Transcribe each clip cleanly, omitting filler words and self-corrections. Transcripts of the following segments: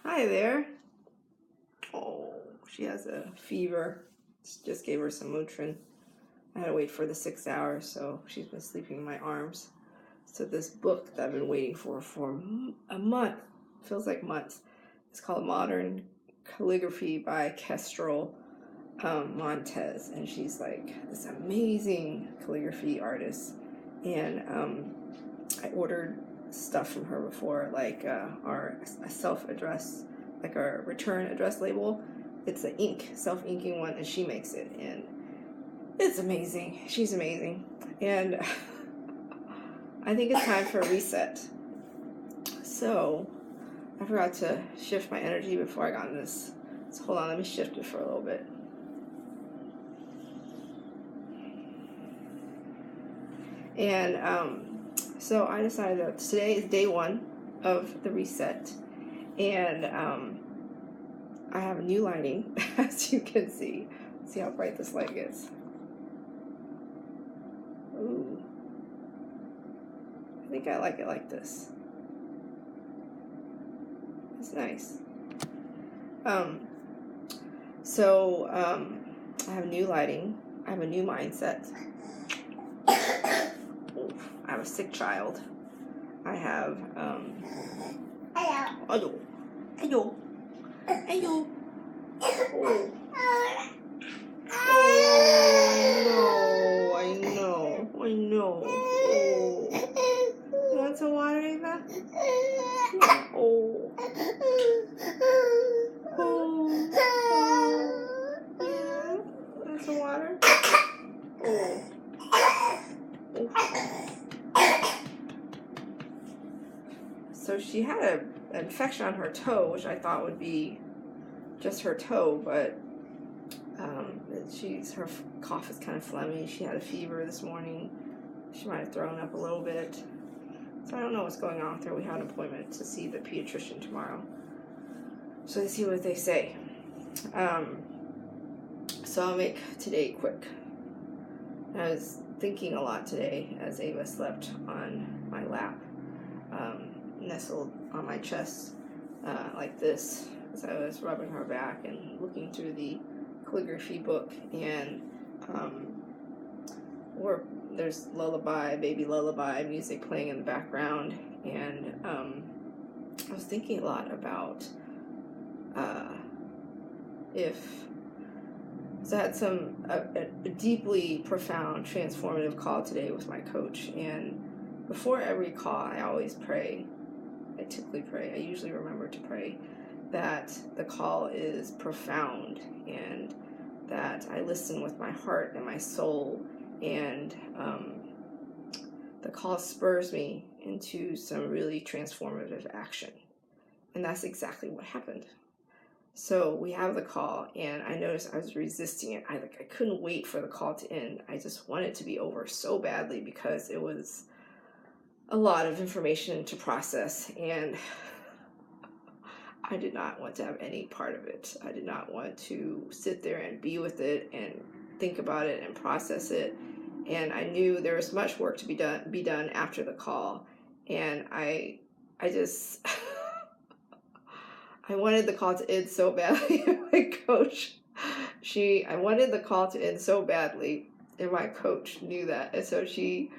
Hi there. Oh, she has a fever. Just gave her some Motrin. I had to wait for the 6 hours, so she's been sleeping in my arms. So this book that I've been waiting for a month, feels like months. It's called Modern Calligraphy by Kestrel Montez, and she's like this amazing calligraphy artist. And I ordered stuff from her before, like our self-address, like our return address label. It's an self-inking one, and she makes it, and it's amazing. She's amazing, and I think it's time for a reset. So I forgot to shift my energy before I got in this. So hold on, let me shift it for a little bit. And so I decided that today is day one of the reset, and I have new lighting, as you can see. See how bright this light gets. Ooh, I think I like it like this. It's nice. So I have new lighting. I have a new mindset. I have a sick child. I have Hello. Hello. Hello. Oh. Oh, I know. Oh. You want some water, Ava? Oh. Oh. Yeah. Want some water? Oh. So she had an infection on her toe, which I thought would be just her toe, but her cough is kind of phlegmy. She had a fever this morning. She might have thrown up a little bit. So I don't know what's going on with her. We have an appointment to see the pediatrician tomorrow. So let's see what they say. So I'll make today quick. I was thinking a lot today as Ava slept on my lap, nestled on my chest like this, as I was rubbing her back and looking through the calligraphy book, and there's baby lullaby music playing in the background, and I was thinking a lot about so I had a deeply profound, transformative call today with my coach, and before every call, I always pray. I typically pray. I usually remember to pray that the call is profound, and that I listen with my heart and my soul, and the call spurs me into some really transformative action. And that's exactly what happened. So we have the call, and I noticed I was resisting it. I couldn't wait for the call to end. I just wanted it to be over so badly because it was a lot of information to process, and I did not want to have any part of it. I did not want to sit there and be with it and think about it and process it. And I knew there was much work to be done after the call, and I just I wanted the call to end so badly. My coach, I wanted the call to end so badly, and my coach knew that, and so she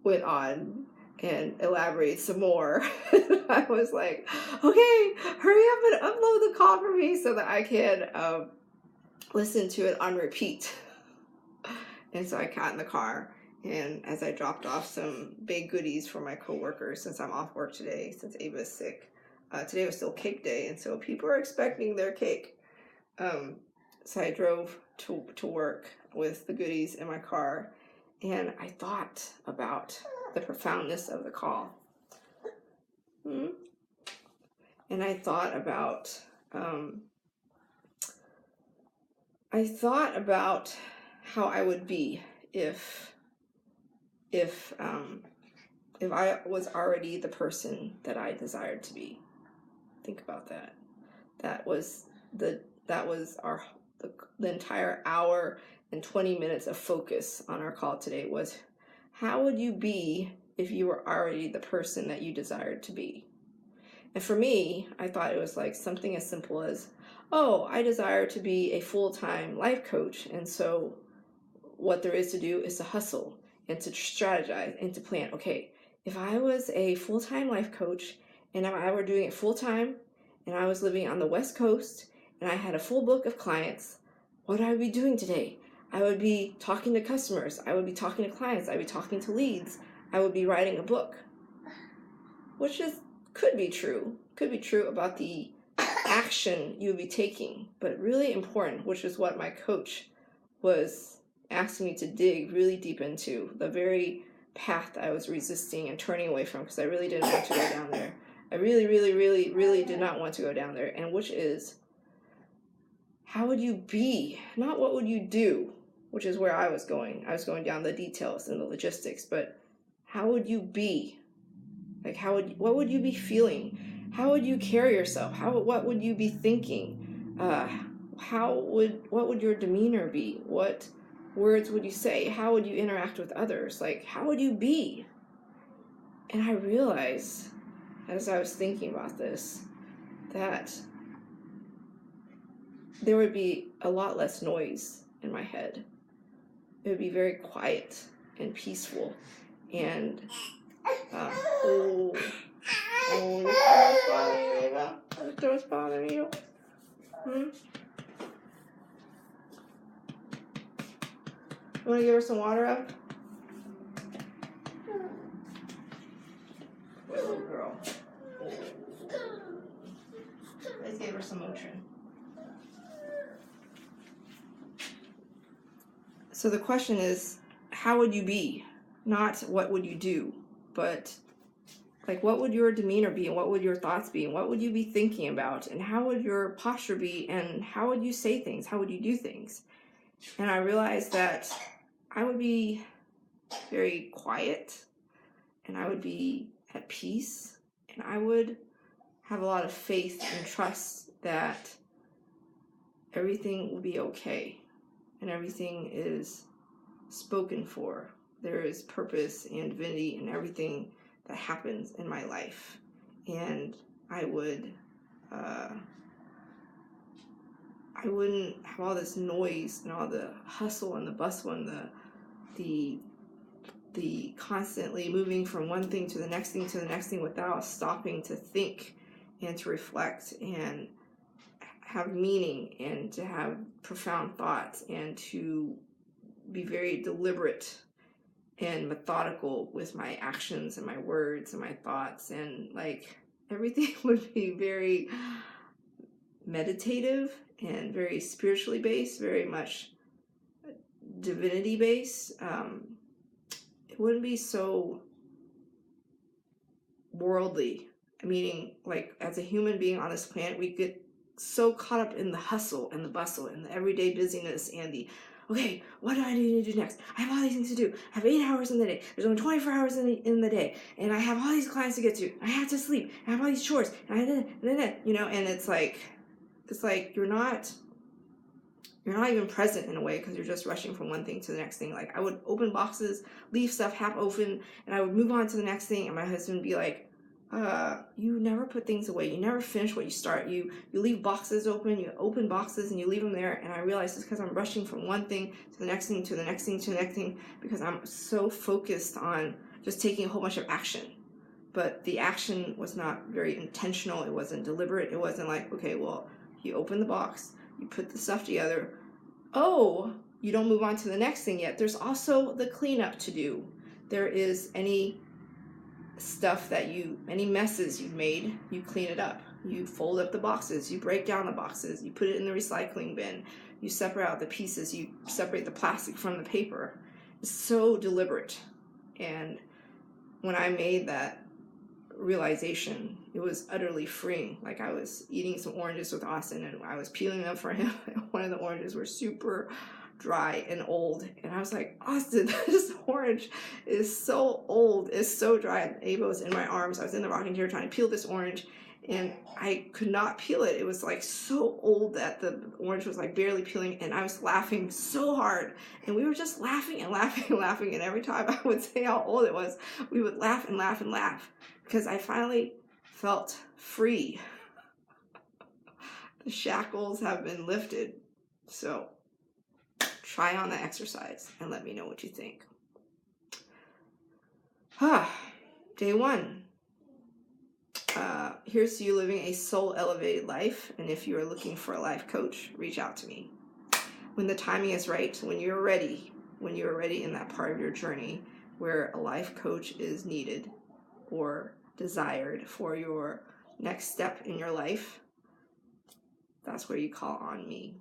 went on and elaborated some more. I was like, okay, hurry up and upload the call for me so that I can listen to it on repeat. And so I got in the car, and as I dropped off some big goodies for my coworkers, since I'm off work today, since Ava's sick, today was still cake day, and so people are expecting their cake. So I drove to work with the goodies in my car, and I thought about the profoundness of the call. And I thought about how I would be if I was already the person that I desired to be. Think about that. That was the entire hour and 20 minutes of focus on our call today was, how would you be if you were already the person that you desired to be? And for me, I thought it was like something as simple as, oh, I desire to be a full-time life coach. And so what there is to do is to hustle and to strategize and to plan. Okay, if I was a full-time life coach and I were doing it full-time and I was living on the West Coast and I had a full book of clients, what would I be doing today? I would be talking to customers. I would be talking to clients. I'd be talking to leads. I would be writing a book, which could be true about the action you would be taking, but really important, which is what my coach was asking me to dig really deep into, the very path I was resisting and turning away from because I really didn't want to go down there. I really, really, really, really did not want to go down there, and which is, how would you be? Not what would you do, which is where I was going. I was going down the details and the logistics, but how would you be? Like, what would you be feeling? How would you carry yourself? What would you be thinking? What would your demeanor be? What words would you say? How would you interact with others? Like, how would you be? And I realized, as I was thinking about this, that there would be a lot less noise in my head. It would be very quiet and peaceful. And your throat's bothering you, Ava? Your throat's bothering you? You want to give her some water up? Poor little girl. Let's give her some Motrin. So the question is, how would you be? Not what would you do, but like, what would your demeanor be, and what would your thoughts be, and what would you be thinking about, and how would your posture be, and how would you say things, how would you do things? And I realized that I would be very quiet, and I would be at peace, and I would have a lot of faith and trust that everything will be okay, and everything is spoken for. There is purpose and divinity in everything that happens in my life. And I wouldn't have all this noise and all the hustle and the bustle and the constantly moving from one thing to the next thing to the next thing without stopping to think and to reflect and have meaning and to have profound thoughts and to be very deliberate and methodical with my actions and my words and my thoughts, and like everything would be very meditative and very spiritually based, very much divinity based. It wouldn't be so worldly, meaning like as a human being on this planet, we get so caught up in the hustle and the bustle and the everyday busyness and the, okay, what do I need to do next? I have all these things to do. I have 8 hours in the day. There's only 24 hours in the day. And I have all these clients to get to. I have to sleep. I have all these chores. And and it's like you're not even present in a way because you're just rushing from one thing to the next thing. Like, I would open boxes, leave stuff half open, and I would move on to the next thing, and my husband would be like, you never put things away. You never finish what you start. You leave boxes open, you open boxes and you leave them there. And I realized it's because I'm rushing from one thing to the next thing, to the next thing, to the next thing, because I'm so focused on just taking a whole bunch of action. But the action was not very intentional. It wasn't deliberate. It wasn't like, okay, well, you open the box, you put the stuff together. Oh, you don't move on to the next thing yet. There's also the cleanup to do. There is any stuff any messes you've made, you clean it up. You fold up the boxes, you break down the boxes, you put it in the recycling bin, you separate out the pieces, you separate the plastic from the paper. It's so deliberate. And when I made that realization, it was utterly freeing. Like, I was eating some oranges with Austin and I was peeling them for him. One of the oranges were super dry and old, and I was like, Austin, this orange is so old, it's so dry. And Ava was in my arms. I was in the rocking chair trying to peel this orange, and I could not peel it. It was like so old that the orange was like barely peeling, and I was laughing so hard, and we were just laughing and laughing and laughing. And every time I would say how old it was, we would laugh and laugh and laugh, because I finally felt free. The shackles have been lifted. So try on the exercise and let me know what you think. Day 1. Here's to you living a soul elevated life. And if you are looking for a life coach, reach out to me. When the timing is right, when you're ready in that part of your journey where a life coach is needed or desired for your next step in your life, that's where you call on me.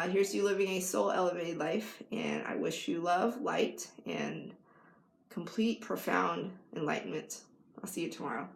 Here's to you living a soul elevated life, and I wish you love, light, and complete, profound enlightenment. I'll see you tomorrow.